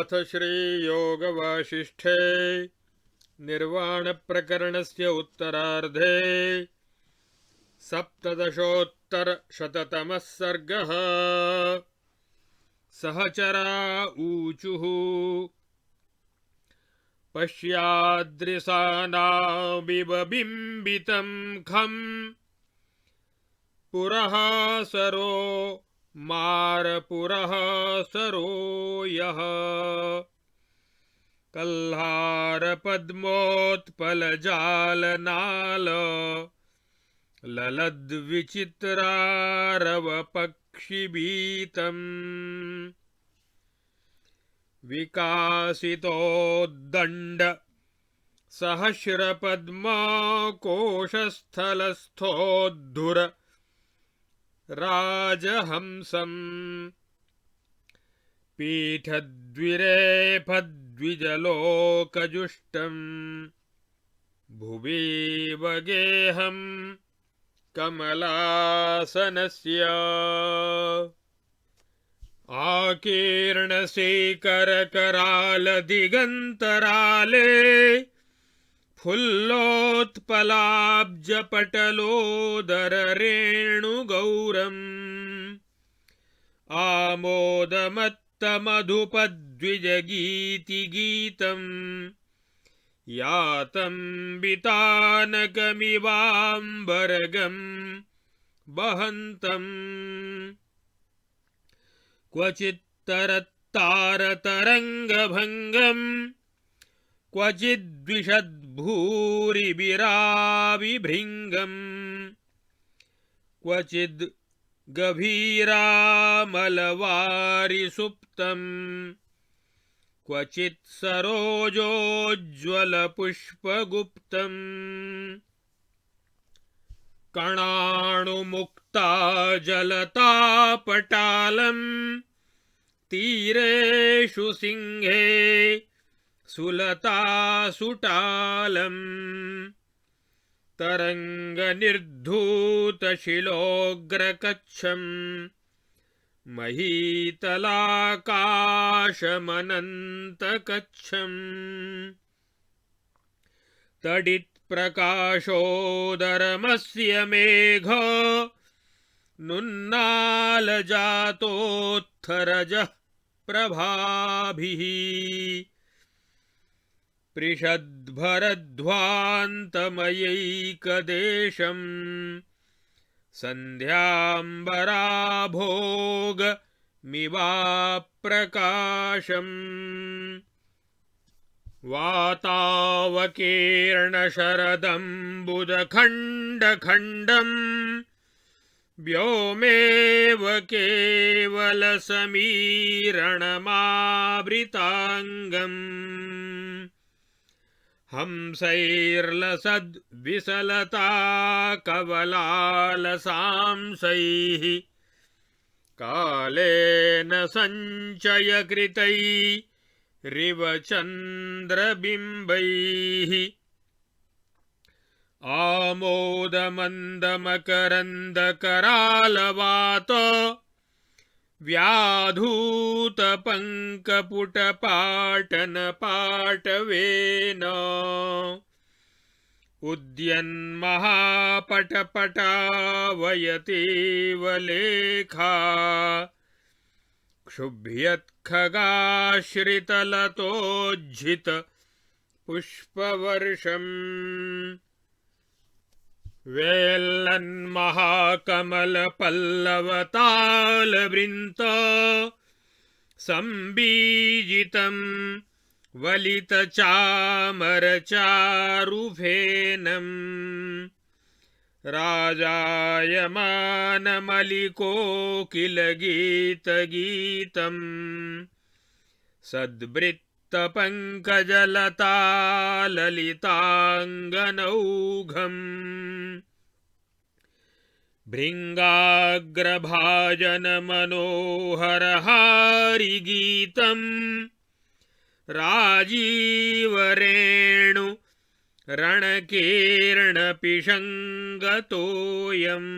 अथ श्रीयोगवासिष्ठे निर्वाणप्रकरणस्य उत्तरार्धे सप्तदशोत्तरशततमः सर्गः। सहचरा ऊचुः पश्याद्रिसानामिव बिम्बितं खं पुरः सरो मारपुरः सरो यः कल्हारपद्मोत्पलजालनाल ललद्विचित्रारवपक्षिभीतम् विकासितोद्दण्ड सहस्रपद्मकोशस्थलस्थोद्धुर राजहंसम् पीठद्विरेफद्विजलोकजुष्टम् भुवि वगेहं कमलासनस्य आकीर्णशेखरकरालदिगन्तराले फुल्लोत्पलाब्जपटलोदररेणुगौरम् आमोदमत्तमधुपद्विजगीतिगीतम् यातं बितानकमिवाम्बरगं वहन्तम् क्वचित्तरत्तारतरङ्गभङ्गम् क्वचिद्विषद्भूरिभिराविभृङ्गम् क्वचिद् गभीरामलवारिसुप्तम् क्वचित् सरोजोज्ज्वलपुष्पगुप्तम् कणाणुमुक्ता जलतापटालम् तीरेषु सिंहे सुलतासुटालम् तरङ्गनिर्धूतशिलोग्रकच्छम् महीतलाकाशमनन्तकच्छम् तडित्प्रकाशोदरमस्य मेघ नुन्नालजातोत्थरजः प्रभाभिः पृषद्भरध्वान्तमयैकदेशम् सन्ध्याम्बराभोगमिवाप्रकाशम् वातावकीर्णशरदम्बुजखण्डखण्डम् व्योमेव केवलसमीरणमावृताङ्गम् हंसैर्लसद्विसलता कवलालसांसैः कालेन सञ्चयकृतैरिव चन्द्रबिम्बैः आमोदमन्दमकरन्दकरालवात व्याधूतपङ्कपुटपाटनपाटवेन उद्यन्महापटपटावयतेव लेखा क्षुभ्यत्खगाश्रितलतोज्झित पुष्पवर्षम् वेल्लन्महाकमलपल्लवतालवृन्त संबीजितं वलितचामरचारुफेनम् राजायमानमलिकोकिलगीतगीतम् सद्वृत्तपङ्कजलताललिताङ्गनौघम् भृङ्गाग्रभाजनमनोहरहारिगीतम् राजीवरेणु रणकीर्णपिशङ्गतोऽयम्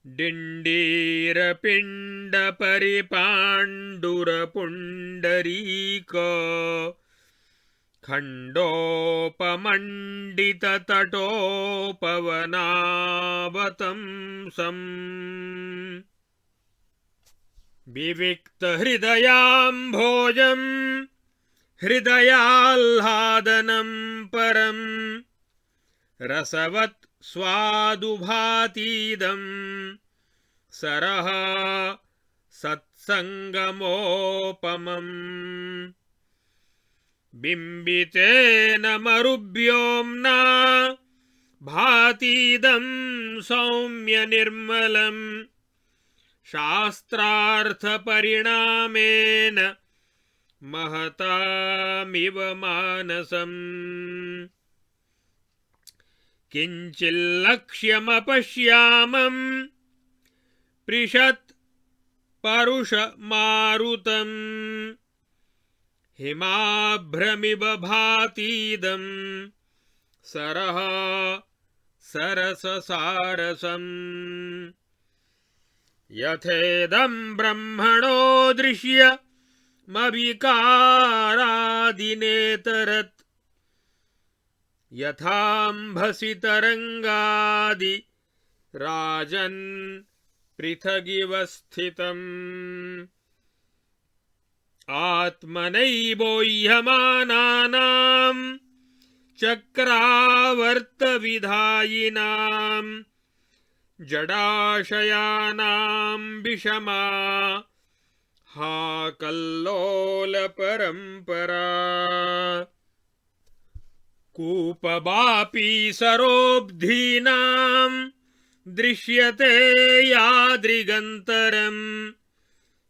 डिण्डीरपिण्डपरिपाण्डुरपुण्डरीक खण्डोपमण्डिततटोपवनावतंसम् विविक्तहृदयाम्भोजम् हृदयाह्लादनं परम् रसवत् स्वादुभातीदं सरः सत्संगमोपमम् बिम्बितेन मरुभ्योम्ना भातीदं सौम्य निर्मलम् शास्त्रार्थपरिणामेन महतामिव मानसम् किञ्चिल्लक्ष्यमपश्यामम् पृषत् परुषमारुतम् हिमाभ्रमिव भातीदं सरः सरससारसम् यथेदं ब्रह्मणो दृश्यमविकारादिनेतरत् यथाम्भसि तरंगादि राजन् पृथगिव स्थितम् आत्मनैवोह्यमानानां चक्रावर्तविधायिनां जडाशयानां विषमा हा कल्लोलपरम्परा कूपवापी सरोब्धीनां दृश्यते यादृगन्तरम्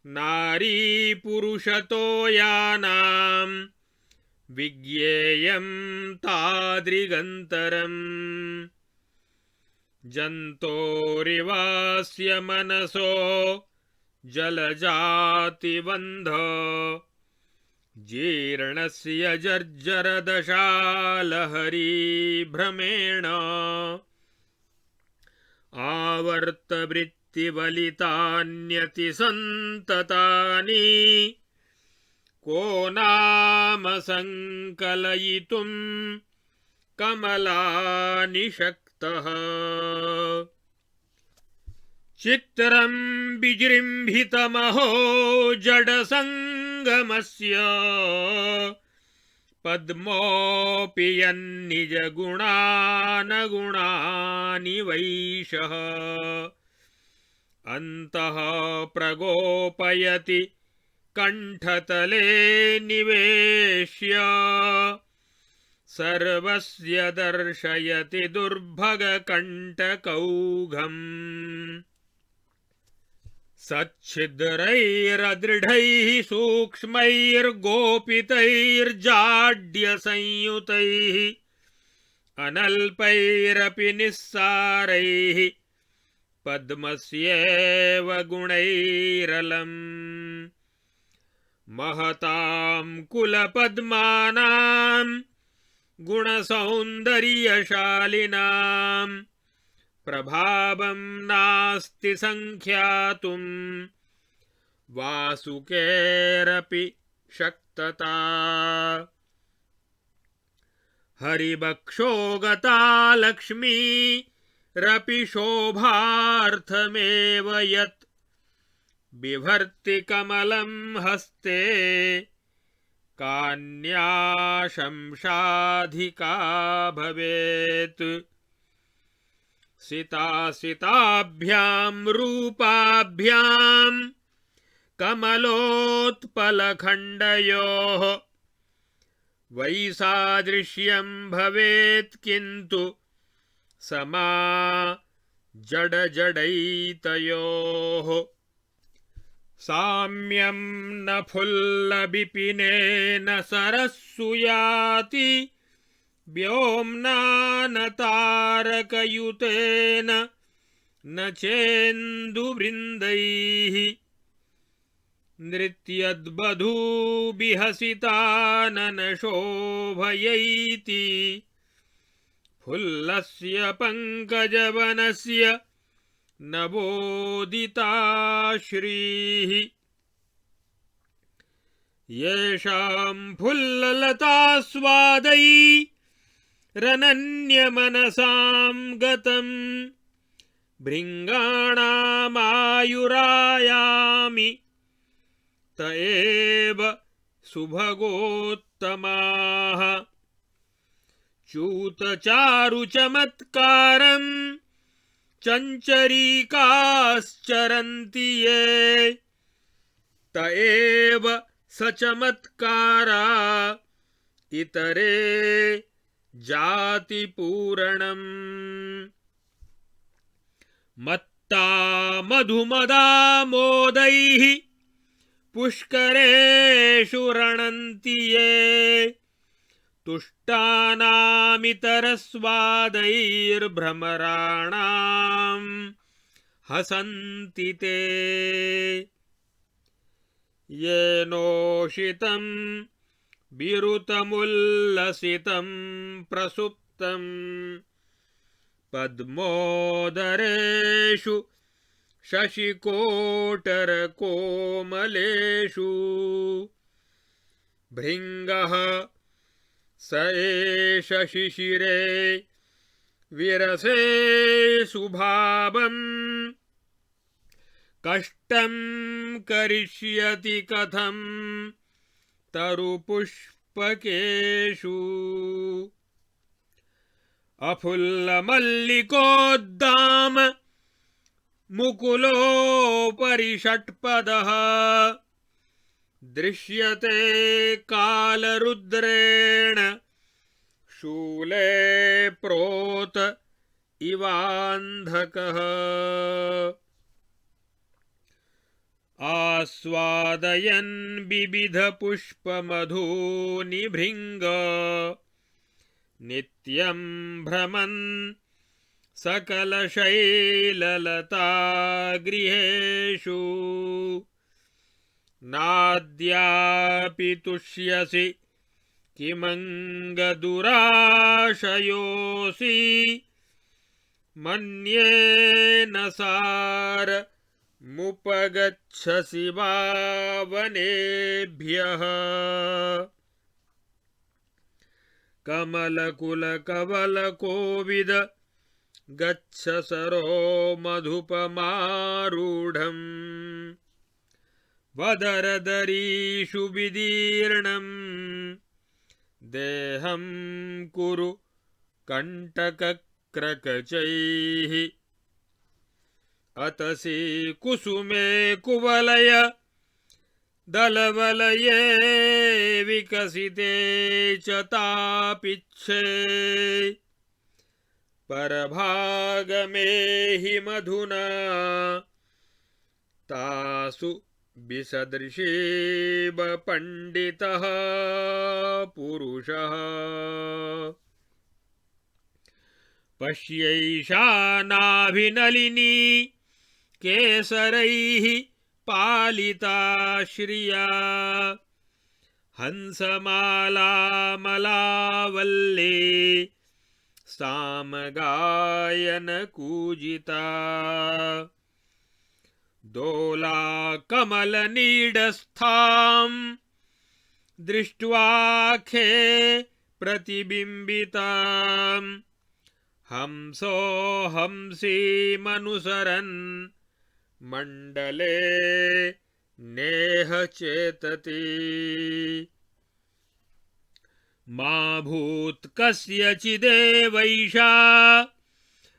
नारी पुरुषतो यानां विज्ञेयं तादृगन्तरम् जन्तोरिवास्य मनसो जलजातिबन्ध जीर्णस्य जर्जरदशालहरी आवर्तवृत्तिवलितान्यतिसन्ततानि को नाम संकलयितुं कमलानि शक्तः चित्रं विजृम्भितमहो जडसंगमस्य पद्मोऽपि यन्निजगुणानगुणानि वैशः अन्तः प्रगोपयति कंठतले निवेश्य सर्वस्य दर्शयति दुर्भगकण्टकौघम् सच्छिद्रैरदृढैः सूक्ष्मैर्गोपितैर्जाड्यसंयुतैः अनल्पैरपि निस्सारैः पद्मस्येव गुणैरलम् महतां कुलपद्मानां गुणसौन्दर्यशालिनां प्रभावं नास्ति संख्यातुं वासुकेरपि शक्तता हरिबक्षो गता लक्ष्मीरपि शोभार्थमेव यत् बिभर्ति कमलं हस्ते कान्याशंसाधिका भवेत् सितासिताभ्यां रूपाभ्यां कमलोत्पलखण्डयोः वैसादृश्यं भवेत् किन्तु समा जडजडैतयोः साम्यं न फुल्लविपिनेन सरस्सुयाति व्योम्ना न तारकयुतेन न चेन्दुवृन्दैः नृत्यद्वधूभिहसितानन शोभयैति फुल्लस्य पङ्कजवनस्य न बोदिता श्रीः येषां फुल्ललतास्वादैरनन्यमनसां गतं भृङ्गाणामायुरायामि त एव सुभगोत्तमाः च्यूतचारुचमत्कारं चञ्चरीकाश्चरन्ति ये त एव सचमत्कारा इतरे जातिपूरणम् मत्ता मधुमदामोदैः पुष्करेषु रणन्ति ये तुष्टानामितरस्वादैर्भ्रमराणां हसन्ति ते येनोषितं विरुतमुल्लसितं प्रसुप्तं पद्मोदरेषु शशिकोटरकोमलेषु भृङ्गः स एष शिशिरे विरसे शुभावम् कष्टं करिष्यति कथं तरुपुष्पकेषु अफुल्लमल्लिकोद्दाम मुकुलोपरि षट्पदः दृश्यते कालरुद्रेण शूले प्रोत इवान्धकः आस्वादयन् विविधपुष्पमधूनि भृङ्ग नित्यं भ्रमन् सकलशैललतागृहेषु नाद्यापि तुष्यसि किमङ्गदुराशयोऽसि मन्ये न सारमुपगच्छसि वा वनेभ्यः कमलकुलकवलकोविद गच्छ सरो मधुपमारूढम् वदरदरीषु विदीर्णं देहं कुरु कण्टकक्रकचैः अतसि कुसुमे कुवलय दलवलये विकसिते च तापिच्छे परभागमे हि मधुना तासु विसदृशेव पंडितः पुरुषः पश्यैषा नाभिनलिनी केसरैः पालिता श्रिया हंसमालामलावल्ले सामगायनकूजिता दोलाकमलनीडस्थां दृष्ट्वाखे प्रतिबिम्बितां हंसो हंसीमनुसरन् मण्डले नेह चेतति मा भूत् कस्यचिदेवैषा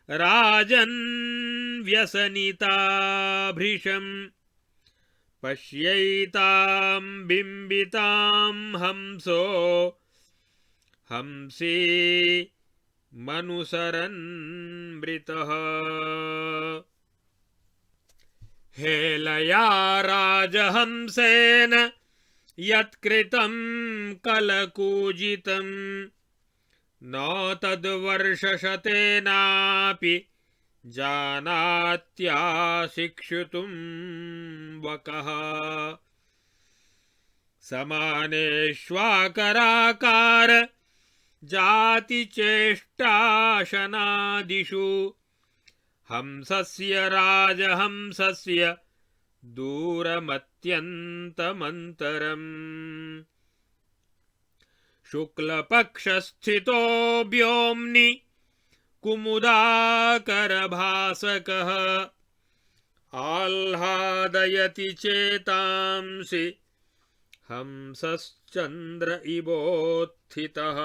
राजन् व्यसनिता भृशं पश्यैतां बिम्बितां हंसो हंसी मनुसरन् मृतः हेलया राजहंसेन यत्कृतं कलकूजितं न तद्वर्षशतेनापि जानात्याशिक्षितुं वकः समानेष्वाकराकार जातिचेष्टाशनादिषु हंसस्य राजहंसस्य दूरमत्यन्तमन्तरम् शुक्लपक्षस्थितो व्योम्नि कुमुदाकरभासकः आह्लादयति चेतांसि हंसश्चन्द्र इवोत्थितः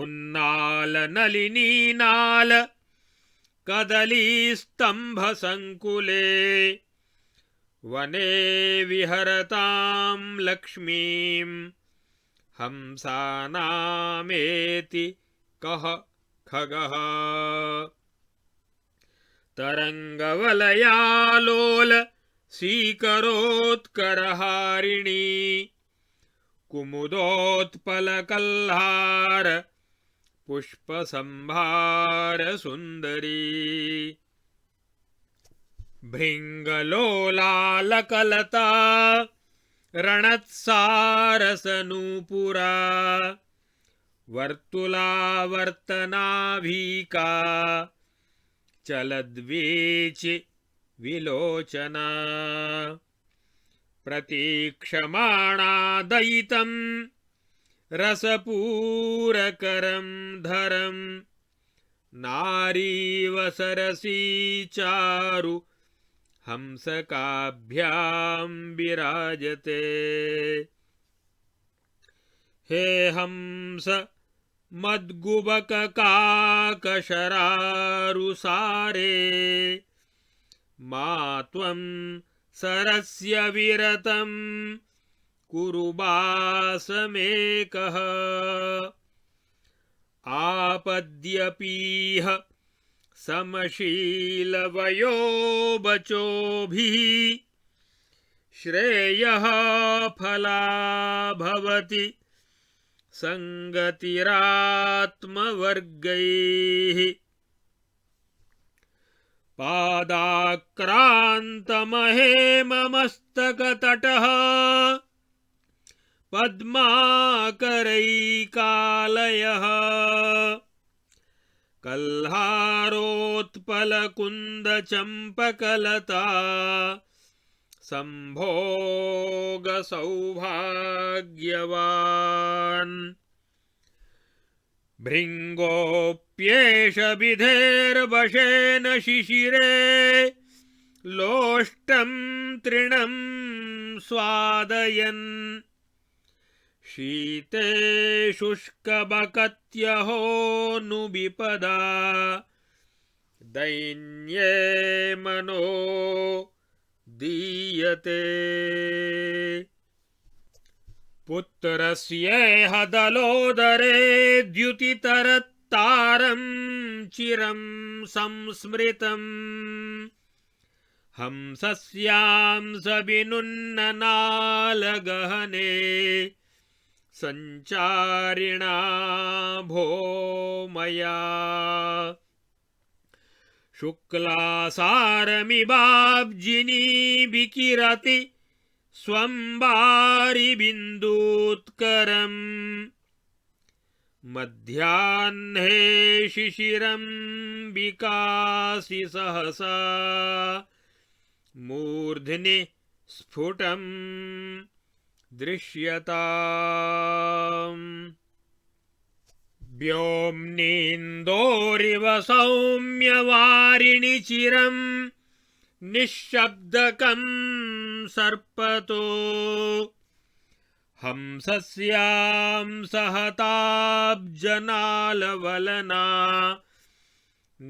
उन्नालनलिनीनाल कदलीस्तम्भसङ्कुले वने विहरतां लक्ष्मीं हंसानामेति कः खगः तरङ्गवलयालोल सीकरोत्करहारिणी कुमुदोत्पलकल्हार पुष्पसंभार सुन्दरी भृङ्गलोलालकलता रणत्सारसनूपुरा वर्तुलावर्तनाभीका चलद्वीचि विलोचना प्रतीक्षमाणा दयितं रसपूरकरं धरं नारीव सरसी चारु हंसकाभ्यां विराजते हे हंस मद्गुबककाकशरारुसारे मा त्वं सरस्य विरतं कुरु वासमेकः आपद्यपीह समशीलवयो बचोभिः श्रेयः फला भवति संगतिरात्मवर्गैः पादाक्रान्तमहेममस्तकतटः पद्माकरैकालयः कल्हारोत्पलकुन्दचम्पकलता संभोगसौभाग्यवान् भृङ्गोऽप्येष विधेर्वशेन शिशिरे लोष्टं तृणं स्वादयन् शीते शुष्कबकत्यहो नु विपदा दैन्ये मनो दीयते पुत्रस्येह दलोदरे द्युतितरत्तारं चिरं संस्मृतम् हंसस्यां सविनुन्ननालगहने सञ्चारिणा भो मया शुक्लासारमिवाब्जिनी विकिरति स्वं वारिबिन्दूत्करम् मध्याह्ने शिशिरं विकासि सहसा मूर्ध्नि स्फुटं दृश्यताम् व्योम्नीन्दोरिव सौम्यवारिणि चिरं निःशब्दकं सर्पतो हंसस्यां सहताब्जनालवलना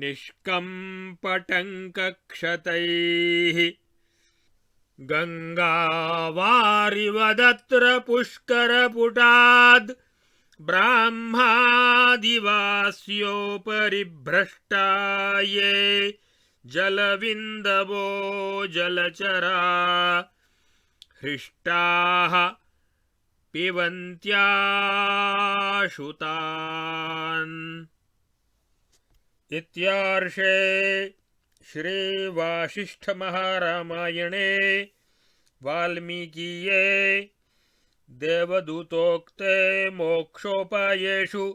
निष्कम्पटङ्कक्षतैः गङ्गावारिवदत्र पुष्करपुटाद् ब्राह्मादिवास्योपरि भ्रष्टा ये जलविन्दवो जलचरा हृष्टाः पिबन्त्याशुतान्। इत्यार्षे श्रीवासिष्ठमहारामायणे वाल्मीकीये देवदूतोक्ते मोक्षोपायेषु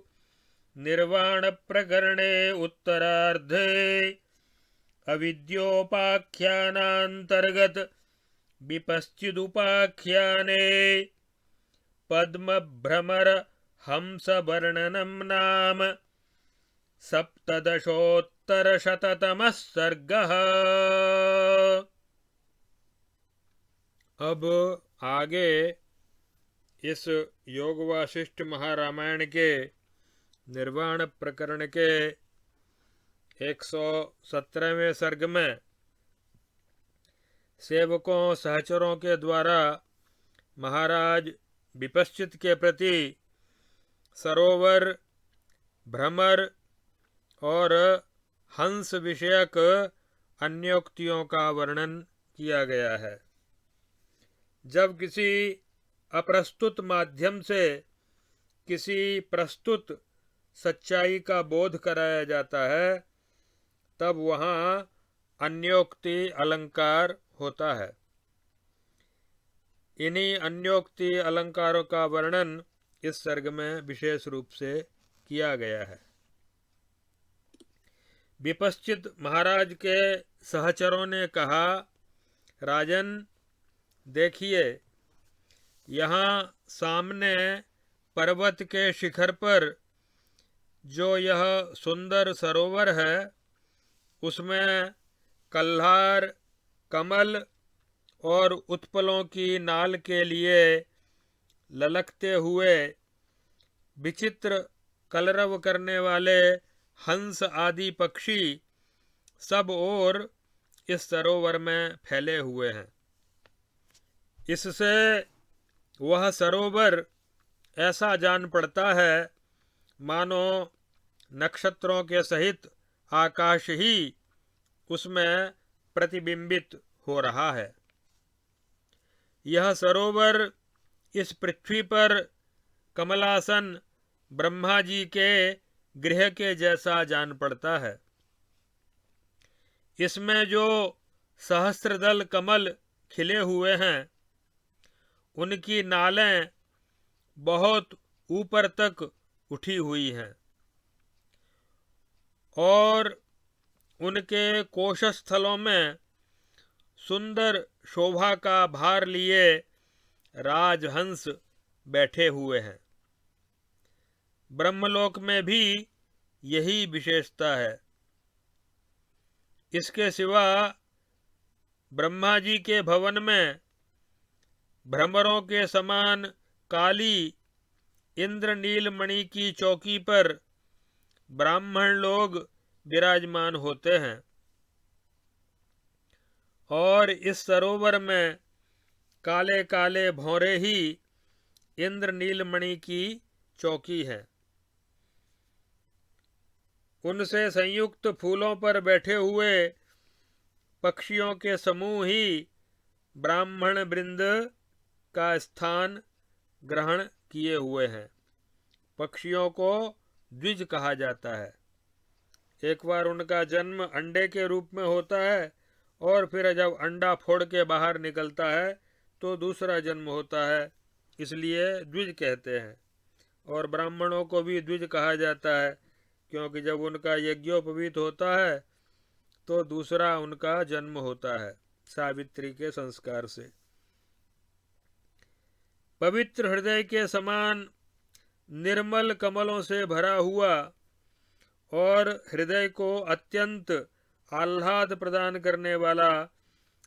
निर्वाण प्रकरणे उत्तरार्धे अविद्योपाख्यानांतर्गत विपश्चिदुपाख्याने पद्मभ्रमर हंस वर्णनम नाम सप्तदशोत्तरशततमः सर्गः। अब आगे इस योग वासिष्ठ महारामायण के निर्वाण प्रकरण के 117वें सर्ग में सेवकों सहचरों के द्वारा महाराज विपश्चित के प्रति सरोवर, भ्रमर और हंस विषयक अन्योक्तियों का वर्णन किया गया है। जब किसी अप्रस्तुत माध्यम से किसी प्रस्तुत सच्चाई का बोध कराया जाता है तब वहाँ अन्योक्ति अलंकार होता है। इन्हीं अन्योक्ति अलंकारों का वर्णन इस सर्ग में विशेष रूप से किया गया है। विपश्चित महाराज के सहचरों ने कहा, राजन देखिए, यहाँ सामने पर्वत के शिखर पर जो यह सुंदर सरोवर है उसमें कल्हार, कमल और उत्पलों की नाल के लिए ललकते हुए विचित्र कलरव करने वाले हंस आदि पक्षी सब ओर इस सरोवर में फैले हुए हैं। इससे वह सरोवर ऐसा जान पड़ता है मानो नक्षत्रों के सहित आकाश ही उसमें प्रतिबिंबित हो रहा है। यह सरोवर इस पृथ्वी पर कमलासन ब्रह्मा जी के गृह के जैसा जान पड़ता है। इसमें जो सहस्त्रदल कमल खिले हुए हैं उनकी नालें बहुत ऊपर तक उठी हुई हैं और उनके कोशस्थलों में सुंदर शोभा का भार लिए राजहंस बैठे हुए हैं। ब्रह्मलोक में भी यही विशेषता है। इसके सिवा ब्रह्मा जी के भवन में भ्रमरों के समान काली इंद्रनील मणि की चौकी पर ब्राह्मण लोग विराजमान होते हैं और इस सरोवर में काले काले भौरे ही इंद्रनील मणि की चौकी है। उनसे संयुक्त फूलों पर बैठे हुए पक्षियों के समूह ही ब्राह्मण वृंद का स्थान ग्रहण किए हुए हैं। पक्षियों को द्विज कहा जाता है। एक बार उनका जन्म अंडे के रूप में होता है और फिर जब अंडा फोड़ के बाहर निकलता है तो दूसरा जन्म होता है, इसलिए द्विज कहते हैं। और ब्राह्मणों को भी द्विज कहा जाता है क्योंकि जब उनका यज्ञोपवीत होता है तो दूसरा उनका जन्म होता है सावित्री के संस्कार से। पवित्र हृदय के समान निर्मल कमलों से भरा हुआ और हृदय को अत्यंत आह्लाद प्रदान करने वाला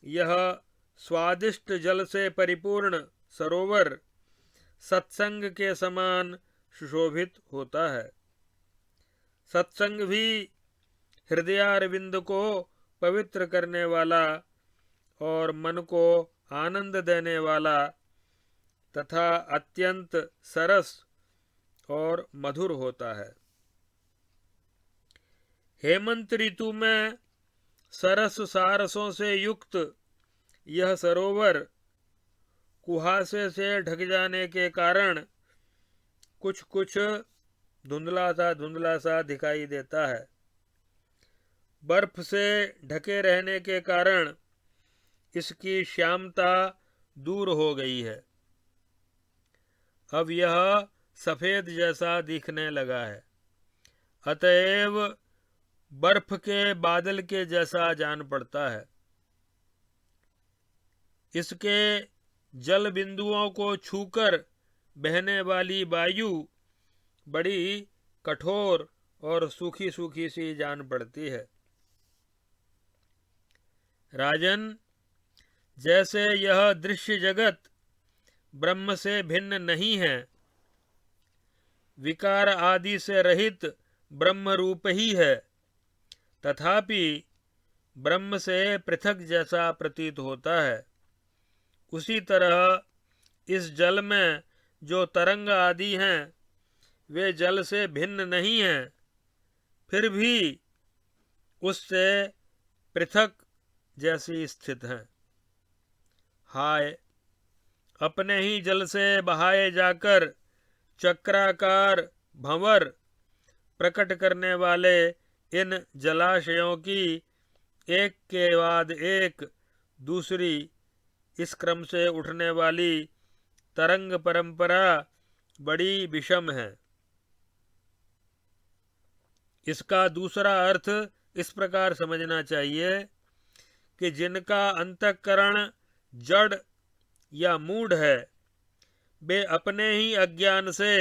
यह स्वादिष्ट जल से परिपूर्ण सरोवर सत्संग के समान सुशोभित होता है। सत्संग भी हृदयारविंद को पवित्र करने वाला और मन को आनंद देने वाला तथा अत्यंत सरस और मधुर होता है। हेमंत ऋतु में सरस सारसों से युक्त यह सरोवर कुहासे से ढक जाने के कारण कुछ कुछ धुंधला सा दिखाई देता है। बर्फ से ढके रहने के कारण इसकी श्यामता दूर हो गई है। अब यह सफेद जैसा दिखने लगा है। अतएव बर्फ के बादल के जैसा जान पड़ता है। इसके जल बिंदुओं को छूकर बहने वाली वायु बड़ी कठोर और सूखी सूखी सी जान पड़ती है। राजन, जैसे यह दृश्य जगत ब्रह्म से भिन्न नहीं है, विकार आदि से रहित ब्रह्म रूप ही है, तथापि ब्रह्म से पृथक जैसा प्रतीत होता है, उसी तरह इस जल में जो तरंग आदि हैं वे जल से भिन्न नहीं हैं, फिर भी उससे पृथक जैसी स्थित हैं। हाय, अपने ही जल से बहाए जाकर चक्राकार भंवर प्रकट करने वाले इन जलाशयों की एक के बाद एक दूसरी इस क्रम से उठने वाली तरंग परंपरा बड़ी विषम है। इसका दूसरा अर्थ इस प्रकार समझना चाहिए कि जिनका अंतःकरण जड़ या मूढ़ है, वे अपने ही अज्ञान से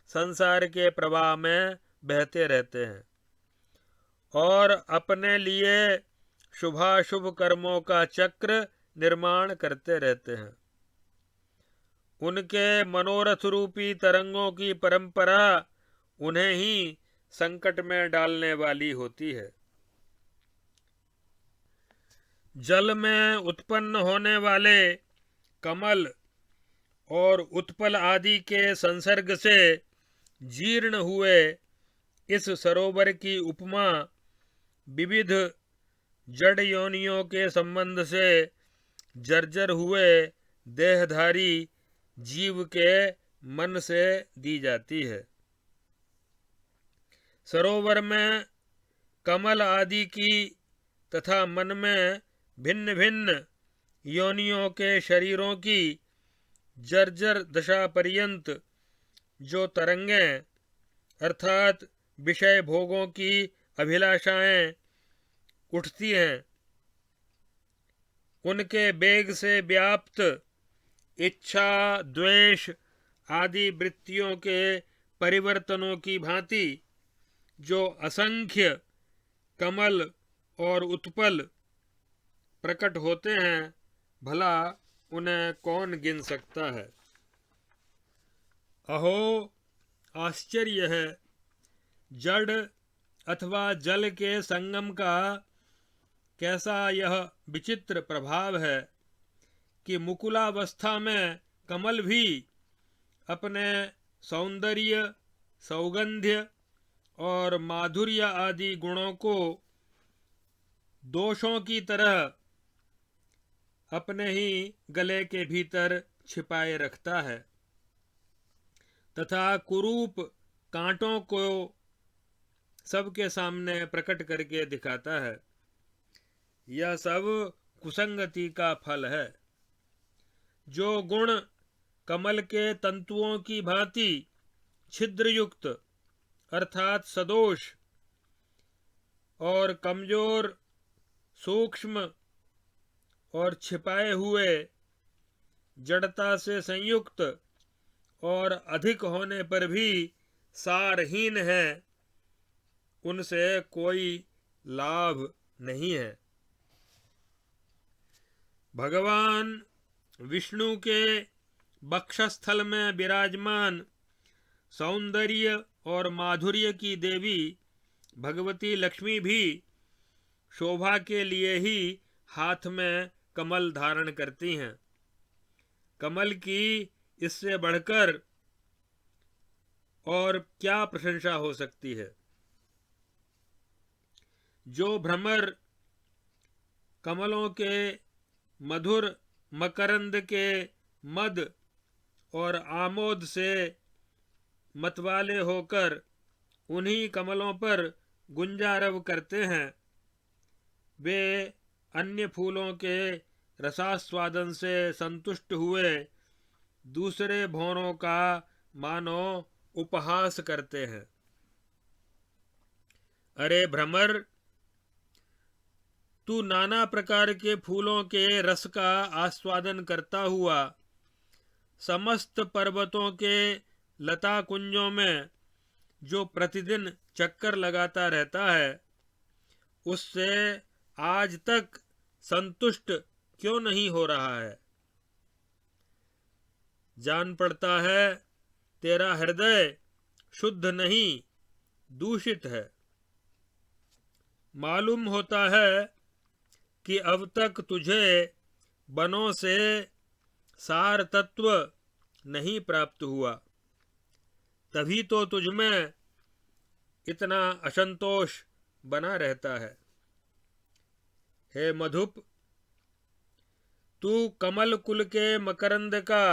संसार के प्रवाह में बहते रहते हैं और अपने लिए शुभाशुभ कर्मों का चक्र निर्माण करते रहते हैं। उनके मनोरथ रूपी तरंगों की परंपरा उन्हें ही संकट में डालने वाली होती है। जल में उत्पन्न होने वाले कमल और उत्पल आदि के संसर्ग से जीर्ण हुए इस सरोवर की उपमा विविध जड़ योनियों के संबंध से जर्जर हुए देहधारी जीव के मन से दी जाती है। सरोवर में कमल आदि की तथा मन में भिन्न भिन्न योनियों के शरीरों की जर्जर दशा पर्यंत जो तरंगें अर्थात विषय भोगों की अभिलाषाएं उठती हैं, उनके वेग से व्याप्त इच्छा द्वेष आदि वृत्तियों के परिवर्तनों की भांति जो असंख्य कमल और उत्पल प्रकट होते हैं, भला उन्हें कौन गिन सकता है। अहो आश्चर्य है, जड़ अथवा जल के संगम का कैसा यह विचित्र प्रभाव है कि मुकुलावस्था में कमल भी अपने सौंदर्य, सौगंध्य और माधुर्य आदि गुणों को दोषों की तरह अपने ही गले के भीतर छिपाए रखता है तथा कुरूप कांटों को सबके सामने प्रकट करके दिखाता है। यह सब कुसंगति का फल है। जो गुण कमल के तंतुओं की भांति छिद्रयुक्त अर्थात सदोष और कमजोर, सूक्ष्म और छिपाए हुए, जड़ता से संयुक्त और अधिक होने पर भी सारहीन है, उनसे कोई लाभ नहीं है। भगवान विष्णु के वक्षस्थल में विराजमान सौंदर्य और माधुर्य की देवी भगवती लक्ष्मी भी शोभा के लिए ही हाथ में कमल धारण करती हैं। कमल की इससे बढ़कर और क्या प्रशंसा हो सकती है। जो भ्रमर कमलों के मधुर मकरंद के मद और आमोद से मतवाले होकर उन्हीं कमलों पर गुंजारव करते हैं, वे अन्य फूलों के रसास्वादन से संतुष्ट हुए दूसरे भौरों का मानो उपहास करते हैं। अरे भ्रमर, तू नाना प्रकार के फूलों के रस का आस्वादन करता हुआ समस्त पर्वतों के लता कुंजों में जो प्रतिदिन चक्कर लगाता रहता है, उससे आज तक संतुष्ट क्यों नहीं हो रहा है? जान पड़ता है तेरा हृदय शुद्ध नहीं, दूषित है। मालूम होता है कि अब तक तुझे वनों से सार तत्व नहीं प्राप्त हुआ, तभी तो तुझमें इतना असंतोष बना रहता है। हे मधुप, तू कमल कुल के मकरंद का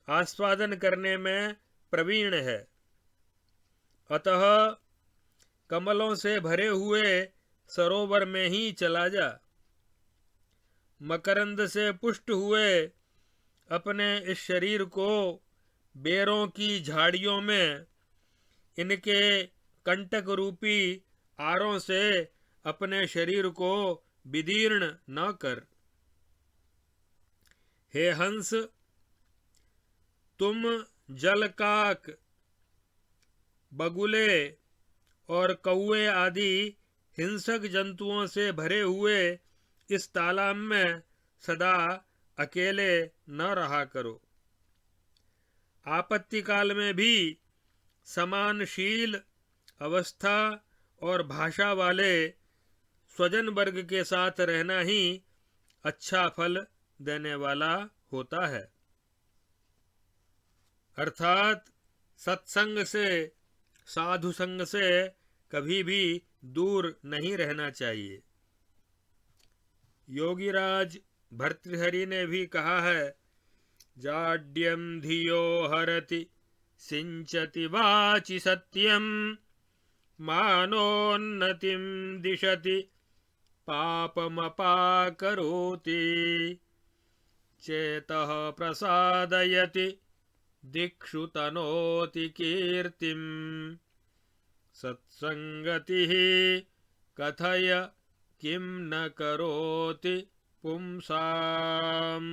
आस्वादन करने में प्रवीण है, अतः कमलों से भरे हुए सरोवर में ही चला जा। मकरंद से पुष्ट हुए अपने इस शरीर को बेरों की झाड़ियों में इनके कंटक रूपी आरों से अपने शरीर को विदीर्ण न कर। हे हंस, तुम जलकाक, बगुले और कौवे आदि हिंसक जंतुओं से भरे हुए इस तालाब में सदा अकेले न रहा करो। आपत्ति काल में भी समानशील अवस्था और भाषा वाले स्वजन वर्ग के साथ रहना ही अच्छा फल देने वाला होता है। अर्थात सत्संग से, साधु संग से कभी भी दूर नहीं रहना चाहिए। योगीराज भर्तृहरि ने भी कहा है, जाड्यम धियो हरति सिंचति वाचि सत्यम, मानोन्नतिम दिशति पापमपाकरोति, चेतः प्रसादयति दिक्षु तनोति कीर्तिम, सत्संगतिः कथय किम न करोति पुंसाम।